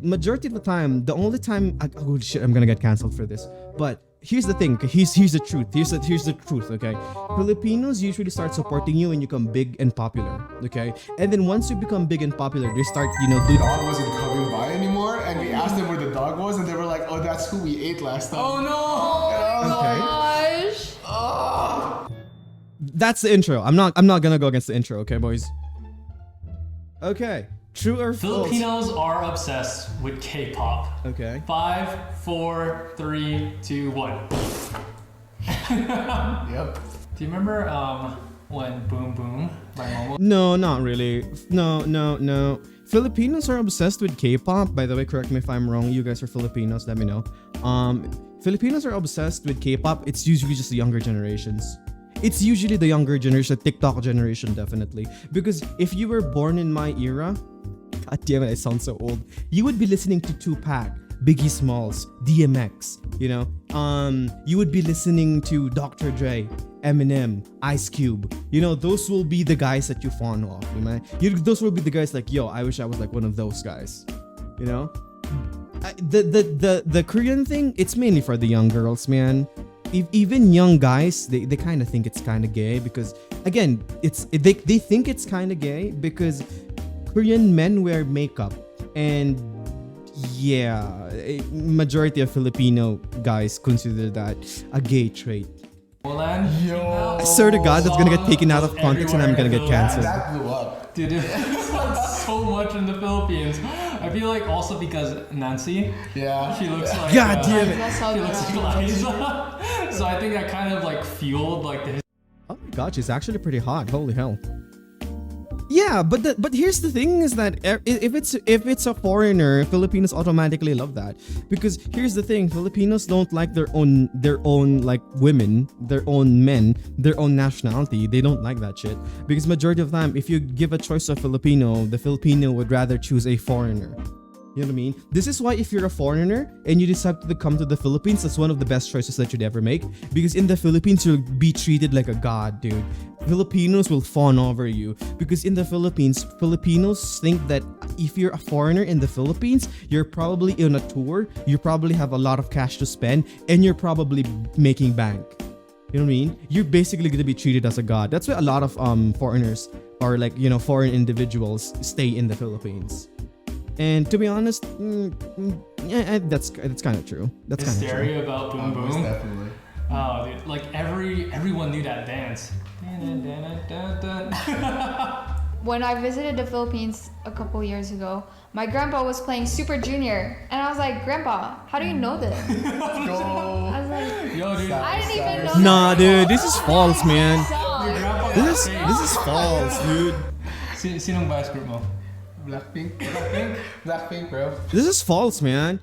Majority of the time, the only time oh shit, I'm gonna get canceled for this. But here's the thing. Okay? Here's the truth. Here's the truth. Okay, Filipinos usually start supporting you when you become big and popular. Okay, and then once you become big and popular, they start doing. Dog wasn't coming by anymore, and we asked them where the dog was, and they were like, "Oh, that's who we ate last time." Oh no! Okay. Gosh. That's the intro. I'm not gonna go against the intro. Okay, boys. Okay. True or false? Filipinos are obsessed with K-pop. Okay. 5, 4, 3, 2, 1. Yep. Do you remember when Boom Boom by Momo? No, not really. No. Filipinos are obsessed with K-pop. By the way, correct me if I'm wrong. You guys are Filipinos. Let me know. Filipinos are obsessed with K-pop. It's usually just the younger generations. It's usually the younger generation, the TikTok generation, definitely. Because if you were born in my era, god damn it, I sound so old. You would be listening to Tupac, Biggie Smalls, DMX. You would be listening to Dr. Dre, Eminem, Ice Cube. Those will be the guys that you fawn off. Those will be the guys like, yo, I wish I was like one of those guys. The Korean thing, it's mainly for the young girls, man. Even young guys, they kind of think it's kind of gay because, again, they think it's kind of gay because Korean men wear makeup, and yeah, majority of Filipino guys consider that a gay trait. Yo, I swear to God, that's gonna get taken out of context and I'm gonna get canceled. That blew up. Dude, it's like so much in the Philippines. I feel like also because Nancy, Yeah. she looks like God damn it. That's so she looks good. like Liza. So I think that kind of like fueled like the Oh my God, she's actually pretty hot. Holy hell. Yeah, but here's the thing is that if it's a foreigner, Filipinos automatically love that because here's the thing: Filipinos don't like their own like women, their own men, their own nationality. They don't like that shit because majority of the time, if you give a choice of Filipino, the Filipino would rather choose a foreigner. You know what I mean? This is why if you're a foreigner and you decide to come to the Philippines, that's one of the best choices that you'd ever make. Because in the Philippines, you'll be treated like a god, dude. Filipinos will fawn over you. Because in the Philippines, Filipinos think that if you're a foreigner in the Philippines, you're probably on a tour, you probably have a lot of cash to spend, and you're probably making bank. You know what I mean? You're basically going to be treated as a god. That's why a lot of foreigners or foreign individuals stay in the Philippines. And to be honest, that's kind of true. That's kind of true. hysteria about Boom Most Boom. definitely. Oh, dude, like everyone knew that dance. When I visited the Philippines a couple years ago, my grandpa was playing Super Junior, and I was like, "Grandpa, how do you know this?" Go. I was like, Yo, dude. I didn't even know. Nah, that dude, this is false, man. song. This is false, dude. Sinong bias group mo? Blackpink, bro. This is false, man.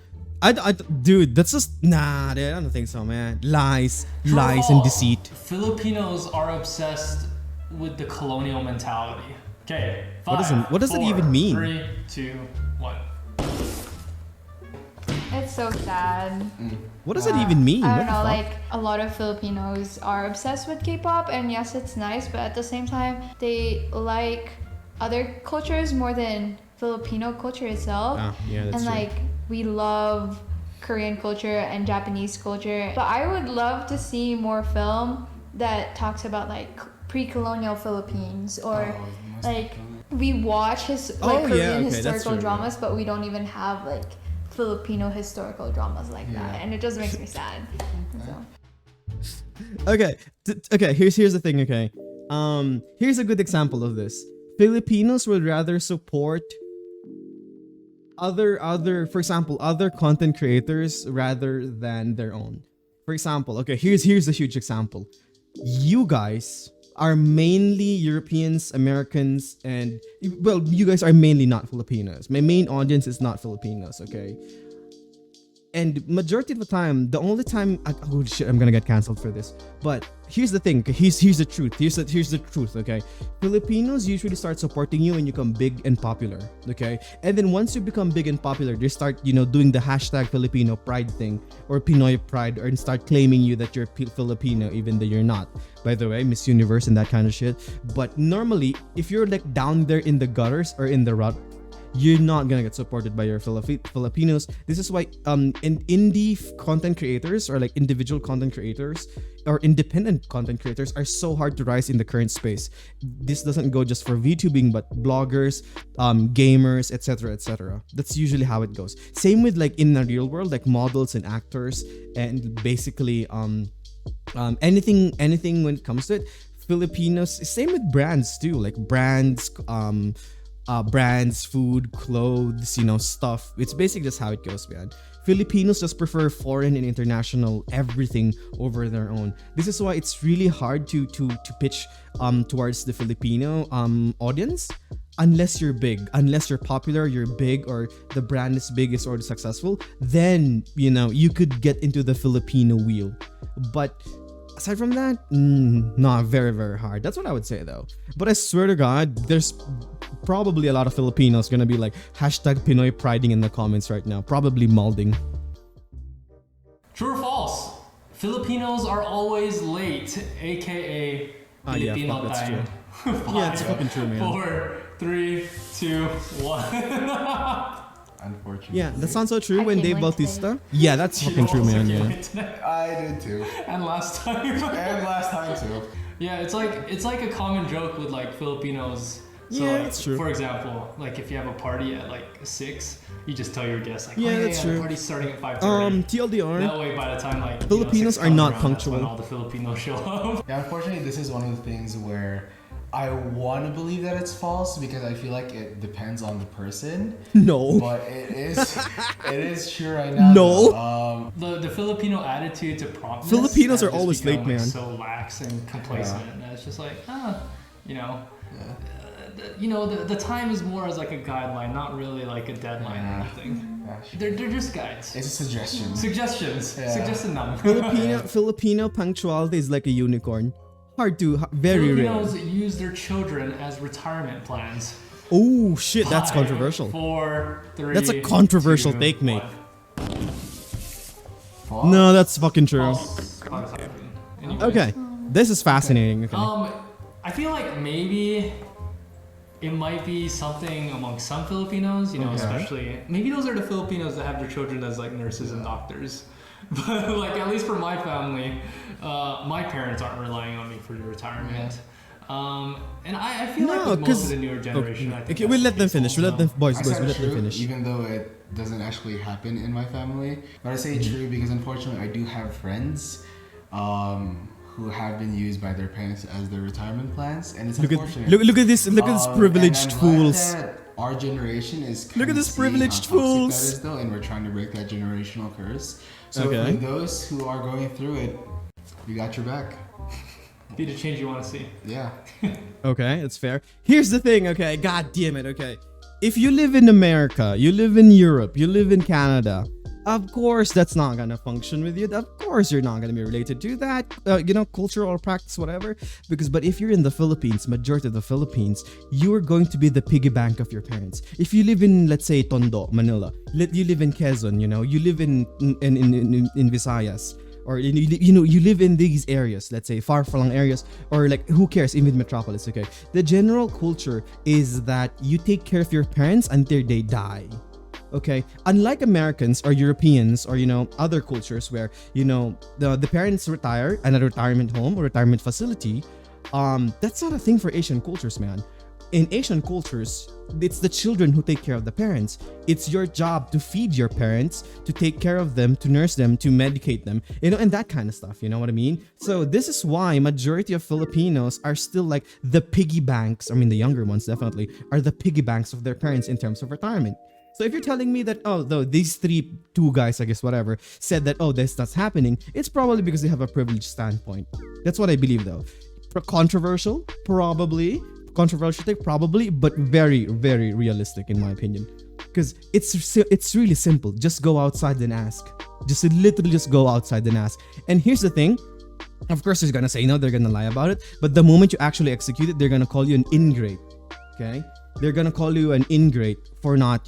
Dude, that's just dude, I don't think so, man. Lies and deceit. Filipinos are obsessed with the colonial mentality. Okay, What does it even mean? 3, 2, 1. It's so sad. What does it even mean? I What don't the know, fuck? like a lot of Filipinos are obsessed with K-pop, and yes, it's nice, but at the same time, they like other cultures more than Filipino culture itself. Yeah, that's And true. like we love Korean culture and Japanese culture, but I would love to see more film that talks about like pre-colonial Philippines or like we watch Korean okay, that's historical true, dramas, but we don't even have like Filipino historical dramas like that, and it just makes me sad. So. Okay, here's the thing, okay? Here's a good example of this. Filipinos would rather support for example, other content creators rather than their own. For example, okay, here's a huge example. You guys are mainly Europeans, Americans, and well, you guys are mainly not Filipinos. My main audience is not Filipinos, okay? And majority of the time, the only time oh shit, I'm gonna get canceled for this. But here's the thing, okay? Here's the truth. Here's the truth, okay? Filipinos usually start supporting you when you become big and popular, okay? And then once you become big and popular, they start, doing the hashtag Filipino pride thing or Pinoy pride, or start claiming you that you're Filipino even though you're not. By the way, Miss Universe and that kind of shit. But normally, if you're like down there in the gutters or in the rut, you're not gonna get supported by your Filipinos. This is why indie content creators, or like individual content creators or independent content creators, are so hard to rise in the current space. This doesn't go just for VTubing, but bloggers, gamers, etc., etc. That's usually how it goes. Same with like in the real world, like models and actors, and basically anything when it comes to it. Filipinos, same with brands too, like brands, food, clothes, stuff. It's basically just how it goes, man. Filipinos just prefer foreign and international everything over their own. This is why it's really hard to pitch towards the Filipino audience, unless you're big, unless you're popular, you're big, or the brand is big, is already successful. Then you could get into the Filipino wheel. But aside from that, not very, very hard. That's what I would say though. But I swear to God, there's probably a lot of Filipinos gonna be like hashtag Pinoy priding in the comments right now, probably molding. True or false? Filipinos are always late, aka Filipino that's time. true. Yeah, it's fucking true, man. 4, 3, 2, 1. Unfortunately. Yeah, that sounds so true. I When came Dave late Bautista. today. Yeah, that's fucking true, man. Yeah. I did too. And last time. And last time too. Yeah, it's like a common joke with like Filipinos. So Yeah, like, that's true. For example, like if you have a party at like 6, you just tell your guests like, Yeah, that's the true. party's starting at 5:30. TLDR. That way, by the time like Filipinos 6 are not comes around, that's when punctual. all the Filipinos show up. Yeah, unfortunately, this is one of the things where I want to believe that it's false because I feel like it depends on the person. No. But it is true right now. No. The Filipino attitude to promptness. Filipinos has are just always become, late, like, man. So lax and complacent, and it's just like, the time is more as like a guideline, not really like a deadline or anything. Yeah, sure. They're just guides. It's a suggestion. Suggestions. Yeah. Suggested them. Filipino punctuality is like a unicorn. Very rare. Filipinos use their children as retirement plans. Oh shit, that's 5, controversial. 4, 3. That's a controversial 2, take, mate. 1. False? No, that's fucking true. Anyways. Okay, this is fascinating. Okay. I feel like maybe it might be something among some Filipinos, especially maybe those are the Filipinos that have their children as like nurses and doctors. But like at least for my family, my parents aren't relying on me for retirement. And I feel like with most of the newer generation, I think Okay, we'll let them that's finish. We'll let them, boys, I we'll said let them true, finish. even though it doesn't actually happen in my family. But I say true because unfortunately I do have friends who have been used by their parents as their retirement plans, and it's unfortunate. Look at this privileged and I'm glad fools. that our generation is Look at this seeing privileged how toxic fools. that is, though, and we're trying to break that generational curse. So Okay. for those who are going through it, we got your back. be the change you want to see. Yeah. Okay, that's fair. Here's the thing, okay? God damn it, okay. If you live in America, you live in Europe, you live in Canada, of course that's not gonna function with you. Of course you're not gonna be related to that, culture or practice, whatever. But if you're in the Philippines, majority of the Philippines, you are going to be the piggy bank of your parents. If you live in, let's say, Tondo, Manila, you live in Quezon, you live in Visayas, or you live in these areas, let's say far-flung areas, or like who cares, even metropolis, okay? The general culture is that you take care of your parents until they die. Okay, unlike Americans or Europeans or other cultures where the parents retire in a retirement home or retirement facility, that's not a thing for Asian cultures, man. In Asian cultures, it's the children who take care of the parents. It's your job to feed your parents, to take care of them, to nurse them, to medicate them, and that kind of stuff. You know what I mean? So this is why majority of Filipinos are still like the piggy banks. I mean, the younger ones definitely are the piggy banks of their parents in terms of retirement. So if you're telling me that, these two guys, I guess, whatever, said that, that's happening, it's probably because they have a privileged standpoint. That's what I believe, though. Controversial? Probably. Controversial take? Probably. But very, very realistic, in my opinion. Because it's really simple. Just go outside and ask. Literally just go outside and ask. And here's the thing. Of course, they're going to say no. They're going to lie about it. But the moment you actually execute it, they're going to call you an ingrate. Okay? They're gonna call you an ingrate for not,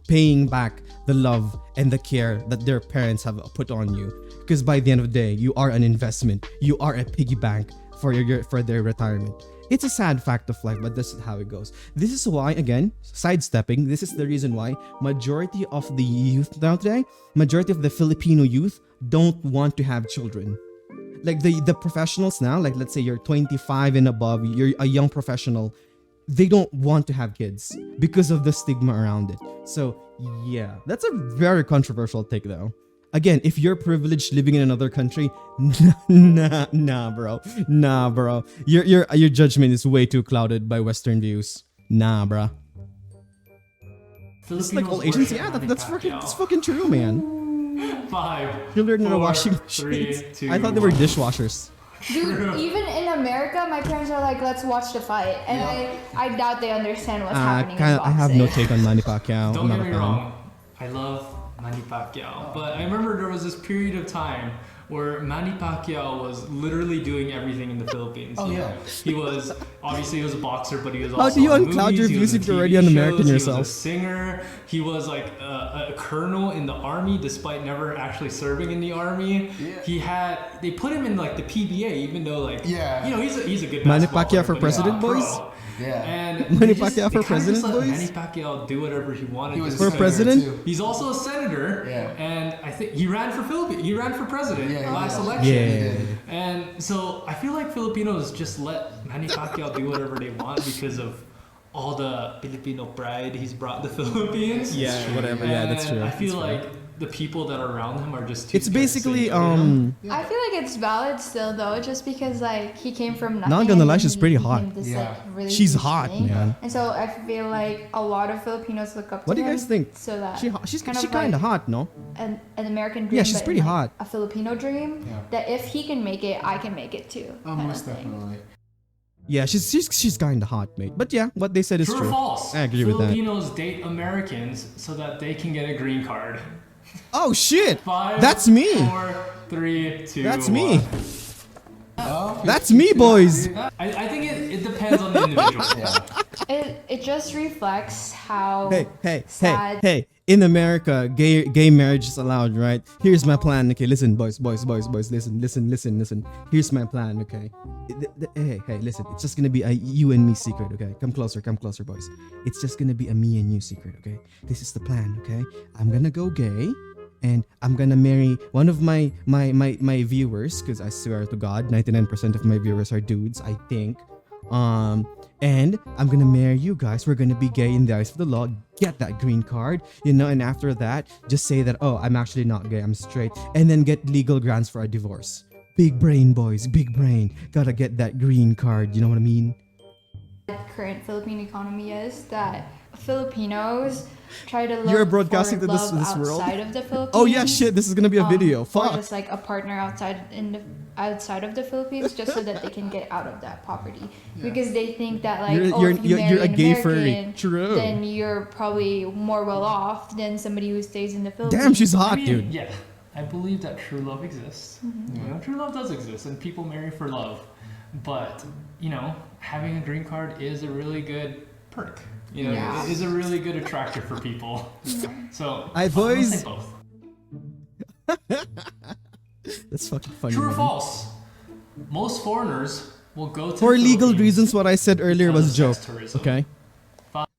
paying back the love and the care that their parents have put on you. Because by the end of the day, you are an investment. You are a piggy bank for their retirement. It's a sad fact of life, but this is how it goes. This is why, again, sidestepping, this is the reason why majority of the youth now today, majority of the Filipino youth don't want to have children. Like the professionals now, like let's say you're 25 and above, you're a young professional, they don't want to have kids because of the stigma around it. So yeah, that's a very controversial take though. Again, if you're privileged living in another country, nah, bro. Your judgment is way too clouded by Western views. Nah, bro. It's like all Asians. Yeah, that's fucking true, man. 5. Children are 4, washing 3, machines. 2, I thought they were dishwashers. Dude, even in America, my parents are like, let's watch the fight. And I doubt they understand what's happening in boxing. I have no take on Manny Pacquiao. Don't get me wrong. I love Manny Pacquiao. But I remember there was this period of time where Manny Pacquiao was literally doing everything in the Philippines. Oh, yeah. He was a boxer, but he was also How do you on uncloud movies, your he views was in if you're TV already un-American shows, yourself? He was a singer. He was like a colonel in the army, despite never actually serving in the army. Yeah. They put him in like the PBA, even though like Yeah. he's a good Manny basketball Pacquiao for player, but he's president, not a boys? pro. Yeah. And Manny they just- Pacquiao for they kinda president, just let boys? Manny Pacquiao do whatever he wanted. He was to For a do. president? too. He's also a senator, Yeah. and I think he ran for president Yeah, last yeah. election. Yeah. And so I feel like Filipinos just let Manny Pacquiao do whatever they want because of all the Filipino pride he's brought the Philippines. Yeah, whatever. Yeah, that's And true. I feel That's like the people that are around him are just too It's scared to basically say no, you know? I feel like it's valid still though, just because like he came from nothing. Not gonna and lie, then she's he pretty became hot. This, Yeah. like, really She's huge hot, thing. man. And so I feel like a lot of Filipinos look up to What do you him. guys think? So that She's kind kind of like hot, no? an American dream. Yeah, she's but pretty in, like, hot. A Filipino dream. Yeah. That if he can make it, I can make it too. Oh, kind most of thing. definitely. Yeah, she's kind of hot, mate. But yeah, what they said is True true. or false? I agree with that. Filipinos date Americans so that they can get a green card. Oh shit! 5, That's me. 4, 3, 2, That's me. 1. Oh, That's me, boys. I think it depends on the individual. Yeah. It just reflects how Hey, sad. in America, gay marriage is allowed, right? Here's my plan. Okay, listen, boys. Listen. Here's my plan. Okay. Hey, listen. It's just gonna be a you and me secret. Okay, come closer, boys. It's just gonna be a me and you secret. Okay. This is the plan. Okay. I'm gonna go gay, and I'm gonna marry one of my viewers, because I swear to God, 99% of my viewers are dudes. I think. And I'm gonna marry you guys. We're gonna be gay in the eyes of the law. Get that green card, and after that, just say that, oh, I'm actually not gay, I'm straight, and then get legal grounds for a divorce. Big brain, boys, big brain. Gotta get that green card. You know what I mean? Current Philippine economy is that Filipinos try to look You're broadcasting for to this love world? outside of the Philippines. Oh yeah, shit. This is gonna be a video. Or Fuck. just like a partner outside of the Philippines, just so that they can get out of that poverty, because they think that like if you marry you're a an gay American, furry. True. then you're probably more well off than somebody who stays in the Philippines. Damn, she's hot, I mean, dude. Yeah, I believe that true love exists. You know, true love does exist, and people marry for love. But having a green card is a really good perk. Yeah. It is a really good attractor for people. So Hi, I'm gonna boys. say both. That's fucking funny. True or man. false? Most foreigners will go to For the legal Philippines reasons, what I said earlier because was a of joke. sex tourism. Okay.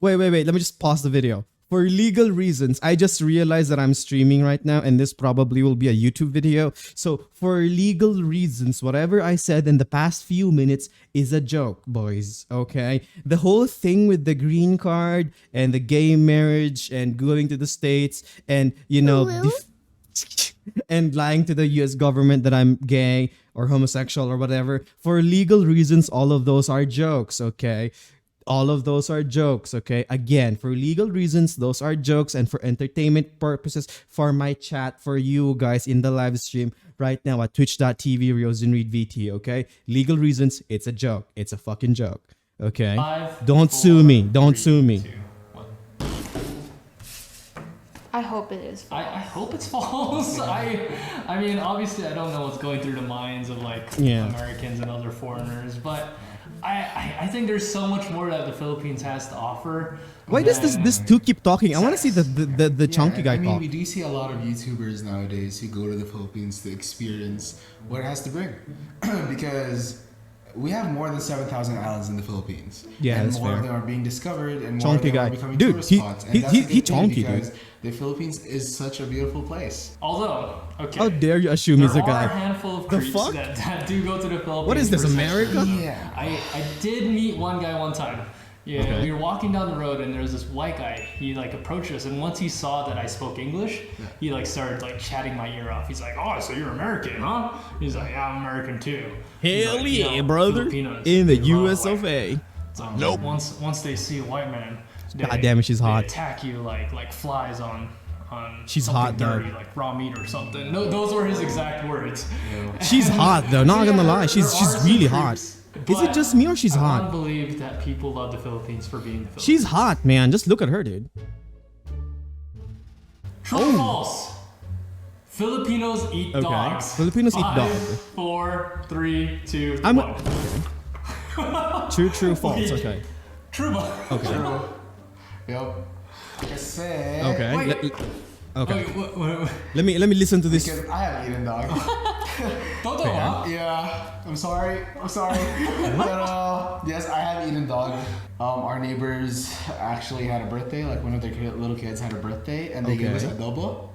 Wait. Let me just pause the video. For legal reasons, I just realized that I'm streaming right now, and this probably will be a YouTube video. So, for legal reasons, whatever I said in the past few minutes is a joke, boys. Okay? The whole thing with the green card and the gay marriage and going to the States and, and lying to the US government that I'm gay or homosexual or whatever. For legal reasons, all of those are jokes, okay? All of those are jokes, okay? Again, for legal reasons, those are jokes, and for entertainment purposes, for my chat, for you guys in the live stream right now at twitch.tv, Ryozen Read VT, okay? Legal reasons, it's a joke. It's a fucking joke, okay? 5, Don't 4, sue me. Don't 3, sue me. 2, 1. I hope it is. I hope it's false. I mean, obviously, I don't know what's going through the minds of Yeah. Americans and other foreigners, but I think there's so much more that the Philippines has to offer. Why does this two keep talking? I want to see the Yeah, chunky guy I mean, talk. we do see a lot of YouTubers nowadays who go to the Philippines to experience what it has to bring. Because we have more than 7,000 islands in the Philippines. Yeah, and that's more fair. of them are being discovered, and more of Chonky them guy. are becoming Dude, tourist he- spots. And he- that's he- a good he thing chonky, because dude. the Philippines is such a beautiful place. Although, okay. How dare you assume he's a there are a guy? handful of The creeps fuck? that do go to the Philippines. What is this, for America? sexual- Yeah. I did meet one guy one time. Yeah, Okay. we were walking down the road and there was this white guy. He like approached us, and once he saw that I spoke English, he like started like chatting my ear off. He's like, "Oh, so you're American, huh?" He's like, "Yeah, I'm American too." He's Hell like, "You yeah, know, brother! Filipinos, In the they love US white of men." A. It's like, nope. Once they see a white man, God damn it, she's they hot. attack you like flies on She's something hot, though. dirty, like raw meat or something. No, those were his exact words. She's hot though. Not gonna lie, she's There are some really hot. creeps, Is it but just me or she's I hot? don't believe that people love the Philippines for being the Philippines. She's hot, man. Just look at her, dude. True or false? Filipinos eat Okay. dogs. Filipinos eat 5, dog. 4, 3, 2, I'm 1. True, false. Okay. True. Okay. Yep. Kasi, Okay. Wait. Okay. What? Let me listen to this. because I haven't eaten dog. Toto, Fair. huh? Yeah, I'm sorry. But yes, I have eaten dog. Our neighbors actually had a birthday. Like one of their little kids had a birthday, and they gave us Okay. adobo.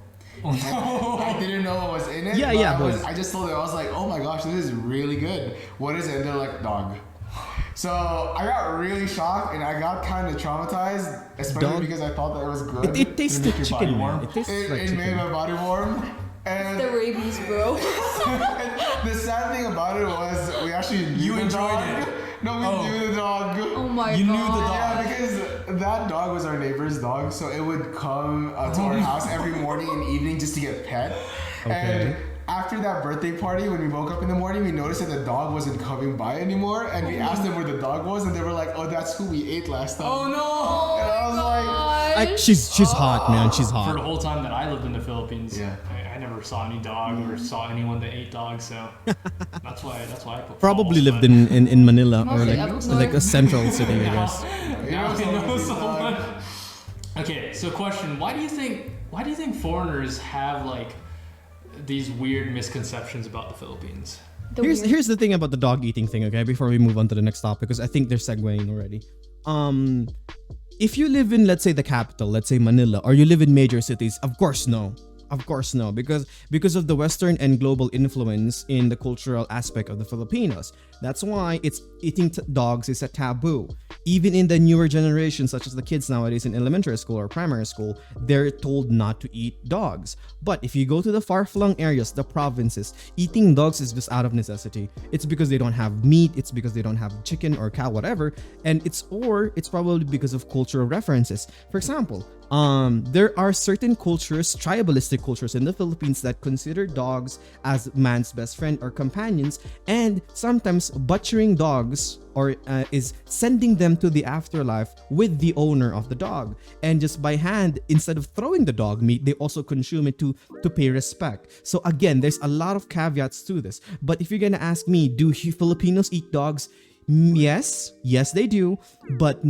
I didn't know what was in it. Yeah, but yeah, boys. I just told them, I was like, oh my gosh, this is really good. What is it? And they're like, dog. So I got really shocked and I got kind of traumatized, especially Dog? because I thought that it was good. It tastes make like your body chicken, warm? man. It tastes It, like it made chicken. my body warm. And The rabies, bro. the sad thing about it was we actually knew You the enjoyed dog. it. No, we Oh. knew the dog. Oh my You god. knew the dog. Yeah, because that dog was our neighbor's dog, so it would come to our house every morning and evening just to get pet. Okay. And after that birthday party, when we woke up in the morning, we noticed that the dog wasn't coming by anymore, and we asked them where the dog was, and they were like, "Oh, that's who we ate last time." Oh no! And I was like, She's hot, man. She's For the hot. whole time that I lived in the Philippines, Yeah. I never saw any dog or saw anyone that ate dogs, so that's why I put Probably false, lived but- in Manila or Mostly like up like a north. central city, I guess. Now I know "It's a someone. dog." Okay, so question: Why do you think foreigners have like these weird misconceptions about the Philippines? The weird- Here's the thing about the dog eating thing, okay? Before we move on to the next topic, because I think they're segueing already. If you live in, let's say, the capital, let's say Manila, or you live in major cities, of course no, because of the Western and global influence in the cultural aspect of the Filipinos. That's why eating dogs is a taboo. Even in the newer generation, such as the kids nowadays in elementary school or primary school, they're told not to eat dogs. But if you go to the far-flung areas, the provinces, eating dogs is just out of necessity. It's because they don't have meat, it's because they don't have chicken or cow, whatever, and it's probably because of cultural references. For example, there are certain cultures, tribalistic cultures in the Philippines, that consider dogs as man's best friend or companions, and sometimes butchering dogs is sending them to the afterlife with the owner of the dog, and just by hand, instead of throwing the dog meat, they also consume it to pay respect. So again, there's a lot of caveats to this. But if you're gonna ask me, do Filipinos eat dogs? Yes, they do, but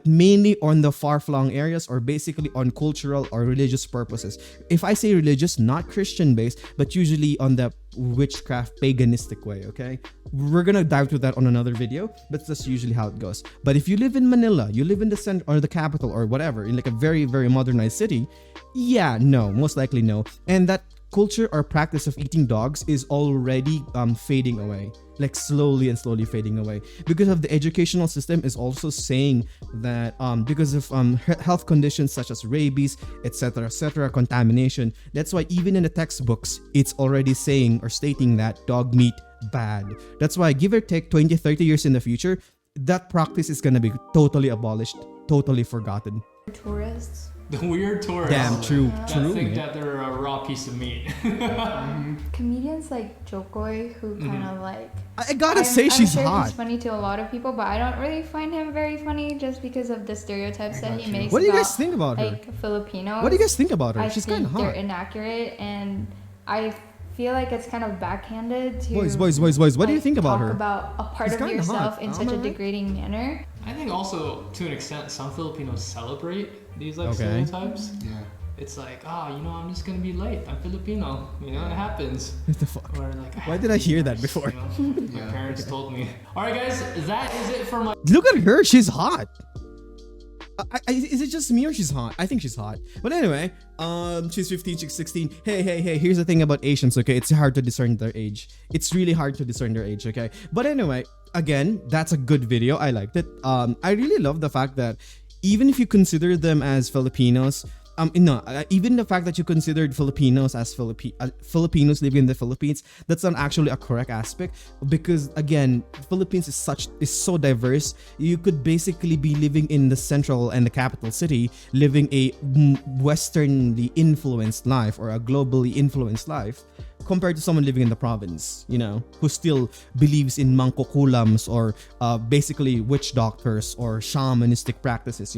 mainly on the far-flung areas, or basically on cultural or religious purposes. If I say religious, not Christian-based, but usually on the witchcraft, paganistic way. Okay, we're gonna dive through that on another video, but that's usually how it goes. But if you live in Manila, you live in the center or the capital or whatever, in like a very, very modernized city, yeah, no, most likely no, and that culture or practice of eating dogs is already fading away, like slowly fading away, because of the educational system is also saying that because of health conditions such as rabies, etc., contamination. That's why even in the textbooks it's already saying or stating that dog meat bad. That's why, give or take 20-30 years in the future, that practice is gonna be totally abolished, totally forgotten. Tourists. The weird tourists. Damn, true, That true, think man. that they're a raw piece of meat. Comedians like Jokoy, who kind of like. I gotta say, she's I'm sure hot. He's funny to a lot of people, but I don't really find him very funny just because of the stereotypes that he makes. What do you about, guys think about her? Like Filipinos. What do you guys think about her? I She's think kind of they're hot. inaccurate, and I feel like it's kind of backhanded to. Boys. What do you like, think about talk her? about a part She's of kinda yourself hot. in Am such I a right? degrading manner. I think also, to an extent, some Filipinos celebrate these like Okay. stereotypes. Yeah. it's like, I'm just gonna be late. I'm Filipino. It happens. What the fuck? Or like, Why did I hear that before? My parents told me. All right, guys, that is it for my. Look at her, she's hot. Is it just me or she's hot? I think she's hot. But anyway, she's 15, she's 16. Hey, here's the thing about Asians, okay? It's hard to discern their age. It's really hard to discern their age, okay? But anyway, again, that's a good video. I liked it. I really love the fact that even if you consider them as Filipinos, even the fact that you considered Filipinos as Filipinos living in the Philippines, that's not actually a correct aspect, because again, Philippines is so diverse. You could basically be living in the central and the capital city, living a westernly influenced life or a globally influenced life, compared to someone living in the province, who still believes in mangkukulams or basically witch doctors or shamanistic practices,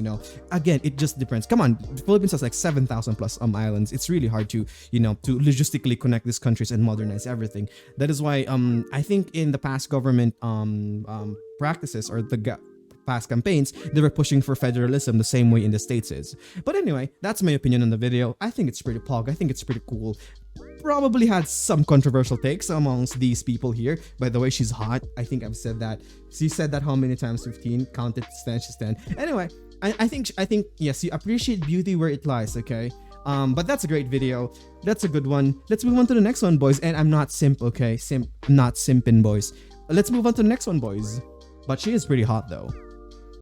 Again, it just depends. Come on, the Philippines has like 7,000 plus islands. It's really hard to, to logistically connect these countries and modernize everything. That is why I think in the past government practices or the past campaigns, they were pushing for federalism the same way in the States is. But anyway, that's my opinion on the video. I think it's pretty pog. I think it's pretty cool. Probably had some controversial takes amongst these people here. By the way, she's hot. I think I've said that. She said that how many times? 15. Counted. She's 10. Anyway, I think yes, you appreciate beauty where it lies. Okay. But that's a great video. That's a good one. Let's move on to the next one, boys. And I'm not simp. Okay, I'm not simping, boys. Let's move on to the next one, boys. But she is pretty hot though.